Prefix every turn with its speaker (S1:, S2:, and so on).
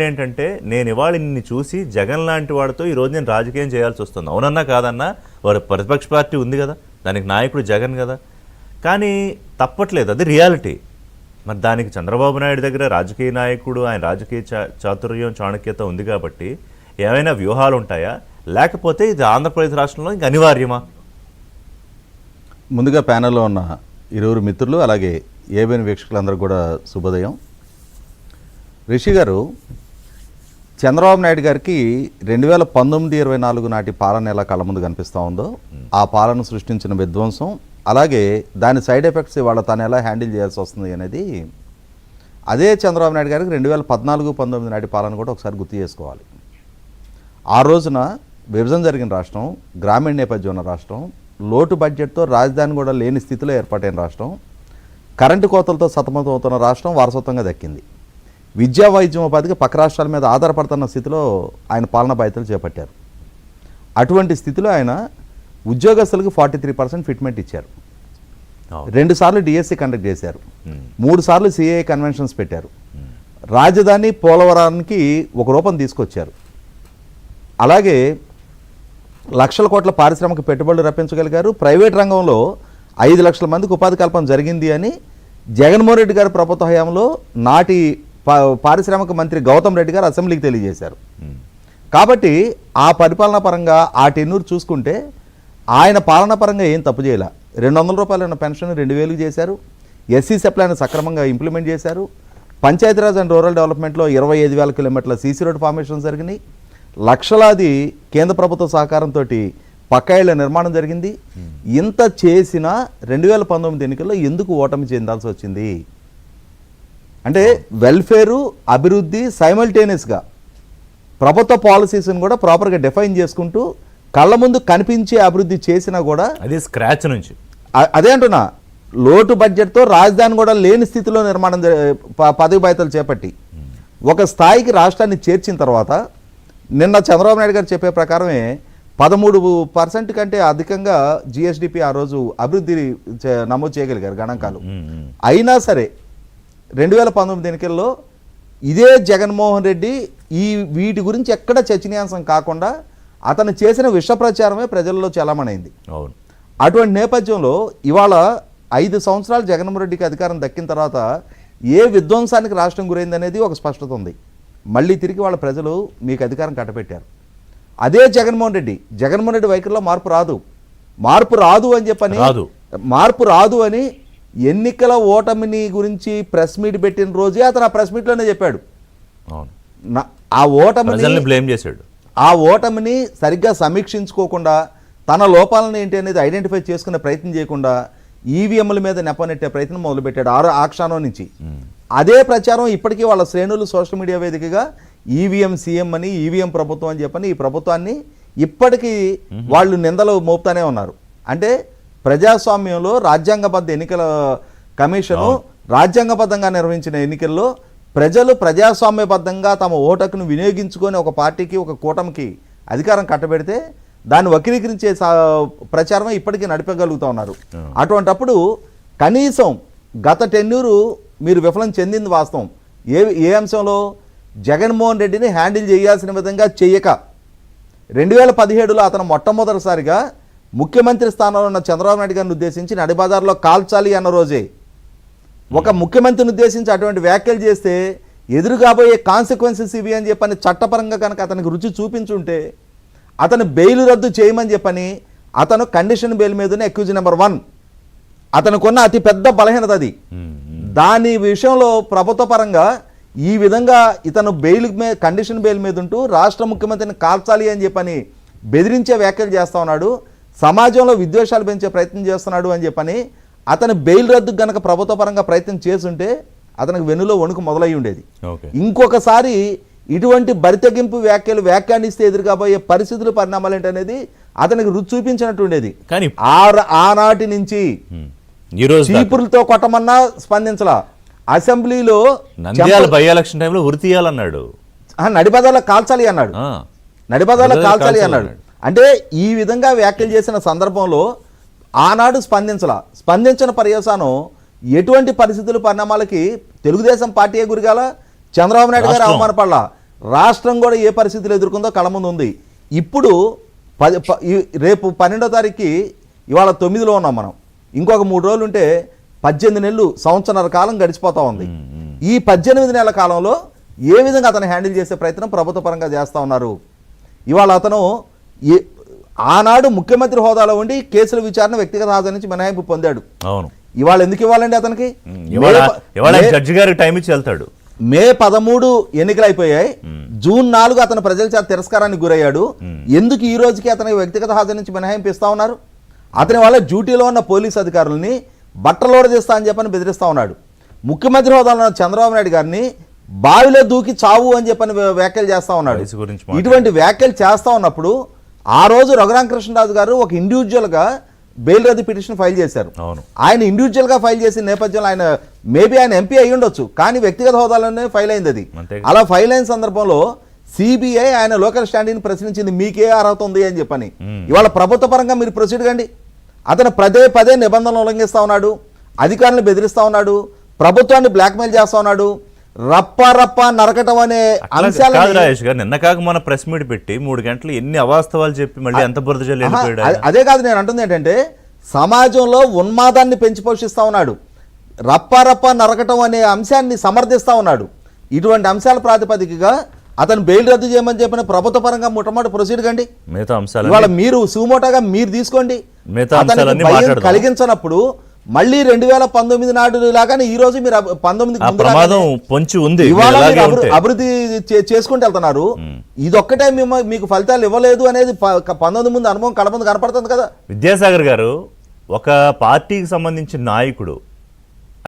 S1: ఏంటంటే నేను ఇవాళ ఇన్ని చూసి జగన్ లాంటి వాడితో ఈరోజు నేను రాజకీయం చేయాల్సి వస్తుంది. అవునన్నా కాదన్నా వారి ప్రతిపక్ష పార్టీ ఉంది కదా, దానికి నాయకుడు జగన్ కదా, కానీ తప్పట్లేదు, అది రియాలిటీ. మరి దానికి చంద్రబాబు నాయుడు దగ్గర రాజకీయ నాయకుడు, ఆయన రాజకీయ చాతుర్యం చాణక్యత ఉంది కాబట్టి ఏమైనా వ్యూహాలు ఉంటాయా, లేకపోతే ఇది ఆంధ్రప్రదేశ్ రాష్ట్రంలో ఇంక అనివార్యమా?
S2: ముందుగా ప్యానెల్లో ఉన్న ఇరువురు మిత్రులు అలాగే ఏబిఎన్ వీక్షకులందరూ కూడా శుభోదయం. రిషి గారు, చంద్రబాబు నాయుడు గారికి 2019-24 నాటి పాలన ఎలా కళ్ళ ముందు కనిపిస్తూ ఉందో, ఆ పాలన సృష్టించిన విధ్వంసం, అలాగే దాని సైడ్ ఎఫెక్ట్స్ ఇవాళ తను ఎలా హ్యాండిల్ చేయాల్సి వస్తుంది అనేది అదే చంద్రబాబు నాయుడు గారికి 2014-19 నాటి పాలన కూడా ఒకసారి గుర్తు చేసుకోవాలి. ఆ రోజున విభజన జరిగిన రాష్ట్రం, గ్రామీణ నేపథ్యం ఉన్న రాష్ట్రం, లోటు బడ్జెట్తో రాజధాని కూడా లేని స్థితిలో ఏర్పాటైన రాష్ట్రం, కరెంటు కోతలతో సతమతం అవుతున్న రాష్ట్రం వారసత్వంగా దక్కింది. విద్యా వైద్యం ఉపాధికి పక్క రాష్ట్రాల మీద ఆధారపడుతున్న స్థితిలో ఆయన పాలనా బాధ్యతలు చేపట్టారు. అటువంటి స్థితిలో ఆయన ఉద్యోగస్తులకు 43% ఫిట్మెంట్ ఇచ్చారు. 2 సార్లు డిఎస్సి కండక్ట్ చేశారు. 3 సార్లు సిఐ కన్వెన్షన్స్ పెట్టారు. రాజధాని పోలవరానికి ఒక రూపం తీసుకొచ్చారు. అలాగే లక్షల కోట్ల పారిశ్రామిక పెట్టుబడులు రప్పించగలిగారు. ప్రైవేట్ రంగంలో 5 లక్షల మందికి ఉపాధి కల్పన జరిగింది అని జగన్మోహన్ రెడ్డి గారి ప్రభుత్వ హయాంలో నాటి పారిశ్రామిక మంత్రి గౌతమ్ రెడ్డి గారు అసెంబ్లీకి తెలియజేశారు. కాబట్టి ఆ పరిపాలనా పరంగా ఆ టెన్యూర్ చూసుకుంటే ఆయన పాలనా పరంగా ఏం తప్పు చేయాల. 200 రూపాయల పెన్షన్ 2000 చేశారు. ఎస్సీ సప్లైని సక్రమంగా ఇంప్లిమెంట్ చేశారు. పంచాయతీరాజ్ అండ్ రూరల్ డెవలప్మెంట్లో 25,000 కిలోమీటర్ల సీసీ రోడ్ ఫార్మేషన్ జరిగినాయి. లక్షలాది కేంద్ర ప్రభుత్వ సహకారంతో పక్కాయిళ్ల నిర్మాణం జరిగింది. ఇంత చేసిన 2019 ఎన్నికల్లో ఎందుకు ఓటమి చెందాల్సి వచ్చింది అంటే, వెల్ఫేరు, అభివృద్ధి సైమల్టేనియస్గా ప్రభుత్వ పాలసీస్ని కూడా ప్రాపర్గా డిఫైన్ చేసుకుంటూ కళ్ళ ముందు కనిపించే అభివృద్ధి చేసినా కూడా
S1: అది స్క్రాచ్ నుంచి,
S2: అదే అంటున్నా, లోటు బడ్జెట్తో రాజధాని కూడా లేని స్థితిలో నిర్మాణం పదవి బాధ్యతలు చేపట్టి ఒక స్థాయికి రాష్ట్రాన్ని చేర్చిన తర్వాత నిన్న చంద్రబాబు నాయుడు గారు చెప్పే ప్రకారమే 13% కంటే అధికంగా జిఎస్డిపి ఆ రోజు అభివృద్ధి నమోదు చేయగలిగారు గణాంకాలు. అయినా సరే 2019 ఎన్నికల్లో ఇదే జగన్మోహన్ రెడ్డి వీటి గురించి ఎక్కడ చర్చనీయాంశం కాకుండా అతను చేసిన విష ప్రచారమే ప్రజల్లో చలామణైంది. అటువంటి నేపథ్యంలో ఇవాళ 5 సంవత్సరాలు జగన్మోహన్ రెడ్డికి అధికారం దక్కిన తర్వాత ఏ విధ్వంసానికి రాష్ట్రం గురైంది అనేది ఒక స్పష్టత ఉంది. మళ్ళీ తిరిగి వాళ్ళ ప్రజలు మీకు అధికారం కట్టబెట్టారు. అదే జగన్మోహన్ రెడ్డి వైఖరిలో మార్పు రాదు అని ఎన్నికల ఓటమిని గురించి ప్రెస్ మీట్ పెట్టిన రోజే అతను ఆ ప్రెస్ మీట్లోనే చెప్పాడు. ఆ ఓటమిని సరిగ్గా సమీక్షించుకోకుండా, తన లోపాలను ఏంటి అనేది ఐడెంటిఫై చేసుకునే ప్రయత్నం చేయకుండా ఈవీఎంల మీద నెప్పనెట్టే ప్రయత్నం మొదలుపెట్టాడు ఆ క్షణం నుంచి. అదే ప్రచారం ఇప్పటికీ వాళ్ళ శ్రేణులు సోషల్ మీడియా వేదికగా ఈవీఎం సీఎం అని, ఈవీఎం ప్రభుత్వం అని చెప్పని ఈ ప్రభుత్వాన్ని ఇప్పటికీ వాళ్ళు నిందలు మోపుతానే ఉన్నారు. అంటే ప్రజాస్వామ్యంలో రాజ్యాంగబద్ధ ఎన్నికల కమిషను రాజ్యాంగబద్ధంగా నిర్వహించిన ఎన్నికల్లో ప్రజలు ప్రజాస్వామ్యబద్ధంగా తమ ఓటును వినియోగించుకొని ఒక పార్టీకి, ఒక కూటమికి అధికారం కట్టబెడితే దాన్ని వక్రీకరించే ప్రచారమే ఇప్పటికీ నడిపగలుగుతూ ఉన్నారు. అటువంటప్పుడు కనీసం గత టెన్యూరు మీరు విఫలం చెందింది వాస్తవం. ఏ అంశంలో? జగన్మోహన్ రెడ్డిని హ్యాండిల్ చేయాల్సిన విధంగా చేయక 2017లో అతను మొట్టమొదటిసారిగా ముఖ్యమంత్రి స్థానంలో ఉన్న చంద్రబాబు నాయుడు గారిని ఉద్దేశించి నడిబజార్లో కాల్చాలి అన్న రోజే ఒక ముఖ్యమంత్రిని ఉద్దేశించి అటువంటి వ్యాఖ్యలు చేస్తే ఎదురుగాబోయే కాన్సిక్వెన్సెస్ ఇవి అని చెప్పని చట్టపరంగా కనుక అతనికి రుచి చూపించుంటే అతను బెయిల్ రద్దు చేయమని చెప్పని అతను కండిషన్ బెయిల్ మీదనే అక్యూజ్ నెంబర్ 1 అతనుకున్న అతి పెద్ద బలహీనత అది. దాని విషయంలో ప్రభుత్వ పరంగా ఈ విధంగా ఇతను కండిషన్ బెయిల్ మీద ఉంటూ రాష్ట్ర ముఖ్యమంత్రిని కాల్చాలి అని చెప్పని బెదిరించే వ్యాఖ్యలు చేస్తూ ఉన్నాడు, సమాజంలో విద్వేషాలు పెంచే ప్రయత్నం చేస్తున్నాడు అని చెప్పని అతను బెయిల్ రద్దుకు గనక ప్రభుత్వ పరంగా ప్రయత్నం చేస్తుంటే అతనికి వెన్నులో వణుకు మొదలై ఉండేది. ఇంకొకసారి ఇటువంటి బరితెగింపు వ్యాఖ్యానిస్తే ఎదురుగాబోయే పరిస్థితులు, పరిణామాలు ఏంటనేది అతనికి రుచి చూపించినట్టు ఉండేది. కానీ ఆనాటి నుంచి చీపురులతో కొట్టమన్నా స్పందించలా. అసెంబ్లీలో
S1: బై ఎలక్షన్ టైంలో ఉరి తీయాలన్నాడు,
S2: నడిబజార్లో కాల్చాలి అన్నాడు. అంటే ఈ విధంగా వ్యాఖ్యలు చేసిన సందర్భంలో ఆనాడు స్పందించిన పర్యవసానం ఎటువంటి పరిస్థితులు పరిణామాలకి తెలుగుదేశం పార్టీయే గురిగాల, చంద్రబాబు నాయుడు గారు అవమానపడలా. రాష్ట్రం కూడా ఏ పరిస్థితులు ఎదుర్కొందో కళ్ళ ముందు ఉంది. ఇప్పుడు రేపు 12వ తారీఖుకి ఇవాళ 9లో ఉన్నాం మనం. ఇంకొక 3 రోజులు ఉంటే 18 నెలలు, సంవత్సరాల కాలం గడిచిపోతా ఉంది. ఈ 18 నెలల కాలంలో ఏ విధంగా అతను హ్యాండిల్ చేసే ప్రయత్నం ప్రభుత్వ పరంగా చేస్తూ ఉన్నారు. ఇవాళ అతను ఆనాడు ముఖ్యమంత్రి హోదాలో ఉండి కేసుల విచారణ వ్యక్తిగత హాజరు నుంచి మినహాయింపు పొందాడు.
S1: అవును,
S2: ఇవాళ ఎందుకు ఇవ్వాలండి అతనికి?
S1: జడ్జి గారికి టైం ఇచ్చి వెళ్తాడు.
S2: మే 13 ఎన్నికలు అయిపోయాయి. జూన్ 4 అతను ప్రజల చేత తిరస్కారానికి గురయ్యాడు. ఎందుకు ఈ రోజుకి అతనికి వ్యక్తిగత హాజరు నుంచి మినహాయింపు ఇస్తా ఉన్నారు? అతని వల్ల డ్యూటీలో ఉన్న పోలీస్ అధికారులని బట్టలోడ చేస్తా అని చెప్పని బెదిరిస్తా ఉన్నాడు. ముఖ్యమంత్రి హోదాలో ఉన్న చంద్రబాబు నాయుడు గారిని బావిలో దూకి చావు అని చెప్పని వ్యాఖ్యలు చేస్తా ఉన్నాడు. ఇటువంటి వ్యాఖ్యలు చేస్తా ఉన్నప్పుడు ఆ రోజు రఘురామకృష్ణరాజు గారు ఒక ఇండివిజువల్గా బెయిల్ రద్దు పిటిషన్ ఫైల్ చేశారు. ఆయన ఇండివిజువల్గా ఫైల్ చేసిన నేపథ్యంలో ఆయన మేబీ ఆయన ఎంపీ అయి ఉండొచ్చు, కానీ వ్యక్తిగత హోదాలోనే ఫైల్ అయింది అది. అలా ఫైల్ అయిన సందర్భంలో సిబిఐ ఆయన లోకల్ స్టాండింగ్ ప్రశ్నించింది, మీకే అర్హత ఉంది అని చెప్పని. ఇవాళ ప్రభుత్వ పరంగా మీరు ప్రొసీడ్ కండి. అతను పదే నిబంధనలు ఉల్లంఘిస్తా ఉన్నాడు, అధికారులను బెదిరిస్తా ఉన్నాడు, ప్రభుత్వాన్ని బ్లాక్మెయిల్ చేస్తా ఉన్నాడు. రప్ప నరకటం అనే అంశాలు
S1: రాజేష్ గారు నిన్న కాక మన ప్రెస్ మీట్ పెట్టి 3 గంటలు ఎన్ని అవాస్తవాలు చెప్పి మళ్ళీ ఎంత బురద జల్లి వెళ్ళిపోయాడు.
S2: అదే కాదు నేను అంటుంది ఏంటంటే సమాజంలో ఉన్మాదాన్ని పెంచి పోషిస్తా ఉన్నాడు. రప్ప నరకటం అనే అంశాన్ని సమర్థిస్తా ఉన్నాడు. ఇటువంటి అంశాల ప్రాతిపదికగా అతను బెయిల్ రద్దు చేయమని చెప్పిన ప్రభుత్వ పరంగా మొట్టమొదటి ప్రొసీడ్ కండి.
S1: మిగతా అంశాలు
S2: ఇవాళ మీరు సుమోటోగా మీరు తీసుకోండి. కలిగించినప్పుడు మళ్ళీ 2019 నాడు లాగానే ఈ రోజు మీరు 19
S1: పొంచి ఉంది,
S2: అభివృద్ధి చేసుకుంటూ వెళ్తున్నారు. ఇదొక్కటే మీకు ఫలితాలు ఇవ్వలేదు అనేది 19 ముందు అనుభవం కళ ముందు కనపడుతుంది కదా.
S1: విద్యాసాగర్ గారు ఒక పార్టీకి సంబంధించిన నాయకుడు